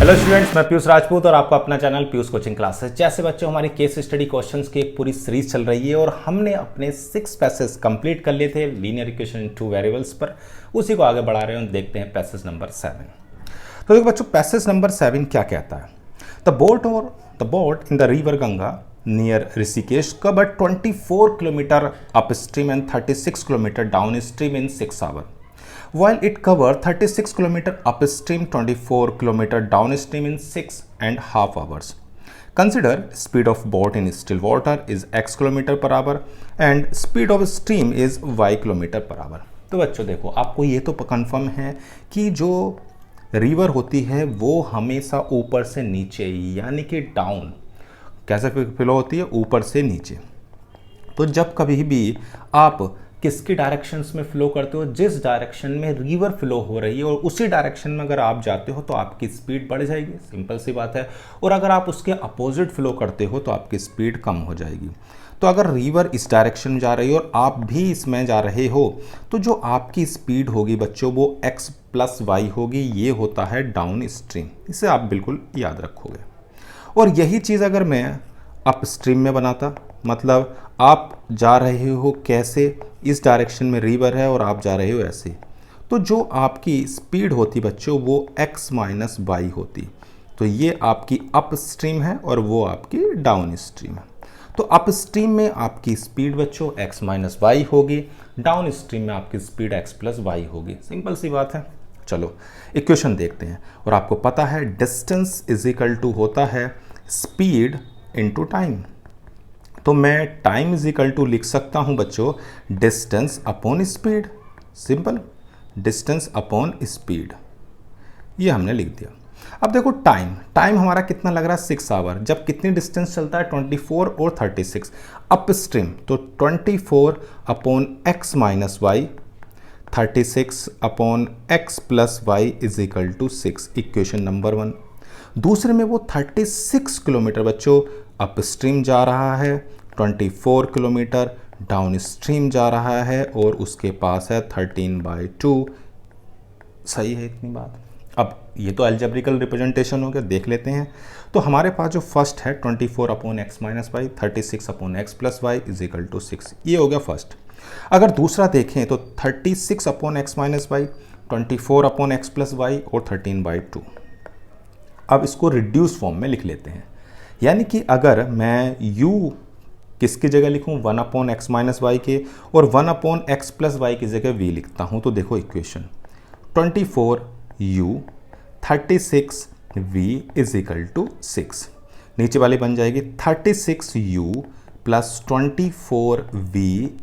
Hello students, मैं पीयूष राजपूत और आपका अपना चैनल पीयूष कोचिंग क्लासेस। जैसे बच्चों हमारी केस स्टडी क्वेश्चंस की एक पूरी सीरीज चल रही है और हमने अपने 6 पैसेज कंप्लीट कर लिए थे लीनियर इक्वेशन इन 2 वेरिएबल्स पर। उसी को आगे बढ़ा रहे हैं और देखते हैं पैसेज नंबर 7। तो देखो बच्चों, पैसेज नंबर 7 क्या कहता है। The boat in the river Ganga near Rishikesh covered 24 kilometre upstream and 36 kilometre downstream in 6 hour. While it covered 36 km upstream, 24 km downstream in 6.5 hours. Consider speed of boat in still water is x km per hour and speed of stream is y km per hour. तो बच्चों देखो, आपको ये तो confirm है कि जो river होती है वो हमेशा ऊपर से नीचे यानी कि डाउन कैसे फ्लो होती है, ऊपर से नीचे। तो जब कभी भी आप किसकी डायरेक्शंस में फ्लो करते हो, जिस डायरेक्शन में रिवर फ्लो हो रही है और उसी डायरेक्शन में अगर आप जाते हो तो आपकी स्पीड बढ़ जाएगी, सिंपल सी बात है। और अगर आप उसके अपोजिट फ्लो करते हो तो आपकी स्पीड कम हो जाएगी। तो अगर रिवर इस डायरेक्शन में जा रही है और आप भी इसमें जा रहे हो तो जो आपकी स्पीड होगी बच्चों वो x प्लस वाई होगी। ये होता है डाउन स्ट्रीम, इसे आप बिल्कुल याद रखोगे। और यही चीज़ अगर मैं अप स्ट्रीम में बनाता, मतलब आप जा रहे हो कैसे, इस डायरेक्शन में रिवर है और आप जा रहे हो ऐसे, तो जो आपकी स्पीड होती बच्चों वो x माइनस वाई होती। तो ये आपकी अप स्ट्रीम है और वो आपकी डाउन स्ट्रीम है। तो अप स्ट्रीम में आपकी स्पीड बच्चों x माइनस वाई होगी, डाउन स्ट्रीम में आपकी स्पीड x प्लस वाई होगी, सिंपल सी बात है। चलो इक्वेशन देखते हैं। और आपको पता है डिस्टेंस इज इक्वल टू होता है स्पीड इनटू टाइम। तो मैं टाइम इज इक्वल टू लिख सकता हूं बच्चों distance upon speed, simple, distance upon speed, ये हमने लिख दिया। अब देखो टाइम हमारा कितना लग रहा है 6 आवर। जब कितनी डिस्टेंस चलता है 24 और 36 अप स्ट्रीम, तो 24 upon x minus y, 36 upon x plus y is equal to 6, equation number 1। दूसरे में वो 36 किलोमीटर बच्चों अप स्ट्रीम जा रहा है, 24 किलोमीटर डाउन स्ट्रीम जा रहा है और उसके पास है 13/2। सही है इतनी बात। अब ये तो अलजेब्रिकल रिप्रेजेंटेशन हो गया, देख लेते हैं। तो हमारे पास जो फर्स्ट है 24 upon x minus y, 36 upon x plus y is equal to 6, ये हो गया फर्स्ट। अगर दूसरा देखें तो 36 upon x minus y, 24 upon x plus y और 13/2। अब इसको रिड्यूस फॉर्म में लिख लेते हैं, यानी कि अगर मैं u किसकी जगह लिखूं 1 अपॉन एक्स माइनस वाई के और 1 अपॉन एक्स प्लस वाई की जगह v लिखता हूं, तो देखो equation 24u 36v is equal to 6। नीचे वाली बन जाएगी 36u plus 24v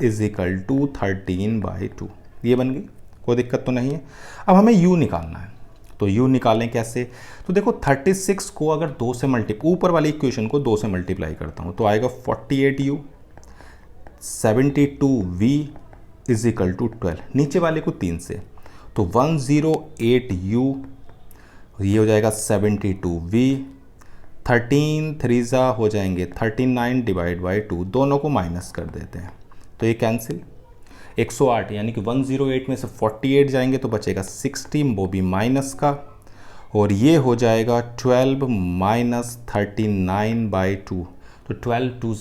is equal to 13/2, ये बन गई, कोई दिक्कत तो नहीं है। अब हमें u निकालना है, तो u निकालें कैसे। तो देखो 36 को अगर 2 से ऊपर वाली इक्वेशन को 2 से मल्टीप्लाई करता हूँ तो आएगा 48u, 72v is equal to 12, नीचे वाले को 3 से, तो 108u, ये हो जाएगा 72v, 13 3 हो जाएंगे 39 डिवाइड बाई 2, दोनों को माइनस कर देते हैं तो ये कैंसिल। 108 यानी कि 108 में से 48 जाएंगे तो बचेगा 60, वो भी माइनस का, और ये हो जाएगा 12 माइनस 39/2, तो 12 2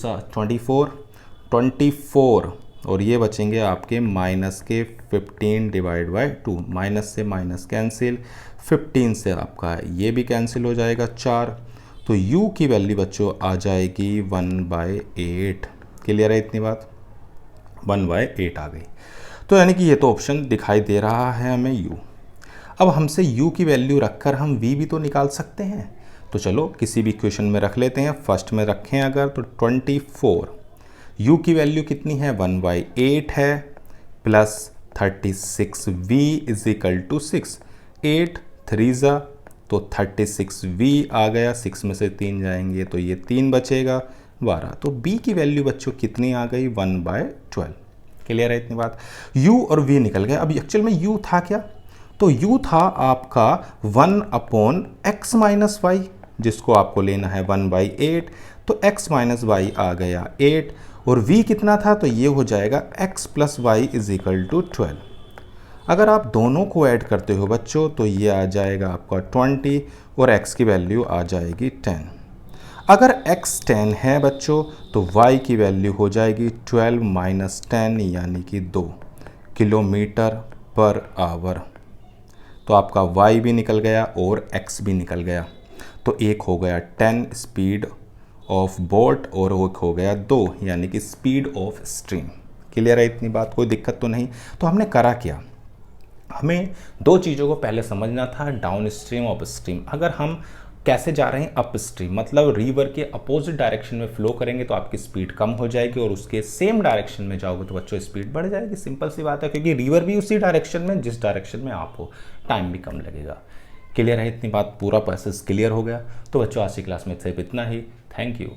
24 और ये बचेंगे आपके माइनस के 15 डिवाइड बाई 2, माइनस से माइनस कैंसिल, 15 से आपका ये भी कैंसिल हो जाएगा 4, तो u की वैल्यू बच्चों आ जाएगी 1/8। क्लियर है इतनी बात, 1/8 आ गई। तो यानी कि ये तो ऑप्शन दिखाई दे रहा है हमें u। अब हमसे u की वैल्यू रखकर हम v भी तो निकाल सकते हैं, तो चलो किसी भी इक्वेशन में रख लेते हैं। फर्स्ट में रखें अगर तो 24, u की वैल्यू कितनी है 1/8 है, plus 36v is equal to 6, 8 3 तो 36v आ गया, 6 में से 3 जाएंगे तो ये 3 बचेगा 12, तो b की वैल्यू बच्चों कितनी आ गई 1/12। क्लियर है इतनी बात। u और v निकल गए। अब एक्चुअल में u था क्या, तो u था आपका 1 अपॉन एक्स माइनस वाई, जिसको आपको लेना है 1/8, तो x माइनस वाई आ गया 8, और v कितना था, तो ये हो जाएगा x plus y is equal to 12। अगर आप दोनों को ऐड करते हो बच्चों तो ये आ जाएगा आपका 20 और x की वैल्यू आ जाएगी 10। अगर x 10 है बच्चों तो y की वैल्यू हो जाएगी 12 माइनस 10 यानी कि 2 किलोमीटर पर आवर। तो आपका y भी निकल गया और x भी निकल गया। तो एक हो गया 10 स्पीड ऑफ बोट और एक हो गया 2 यानी कि स्पीड ऑफ स्ट्रीम। क्लियर है इतनी बात, कोई दिक्कत तो नहीं। तो हमने करा क्या, हमें दो चीज़ों को पहले समझना था, डाउन स्ट्रीम अप स्ट्रीम। अगर हम कैसे जा रहे हैं अप स्ट्रीम, मतलब रिवर के अपोजिट डायरेक्शन में फ्लो करेंगे तो आपकी स्पीड कम हो जाएगी और उसके सेम डायरेक्शन में जाओगे तो बच्चों स्पीड बढ़ जाएगी। सिंपल सी बात है, क्योंकि रिवर भी उसी डायरेक्शन में जिस डायरेक्शन में आप हो, टाइम भी कम लगेगा। क्लियर है इतनी बात, पूरा प्रोसेस क्लियर हो गया। तो बच्चों आज की क्लास में सिर्फ इतना ही। Thank you.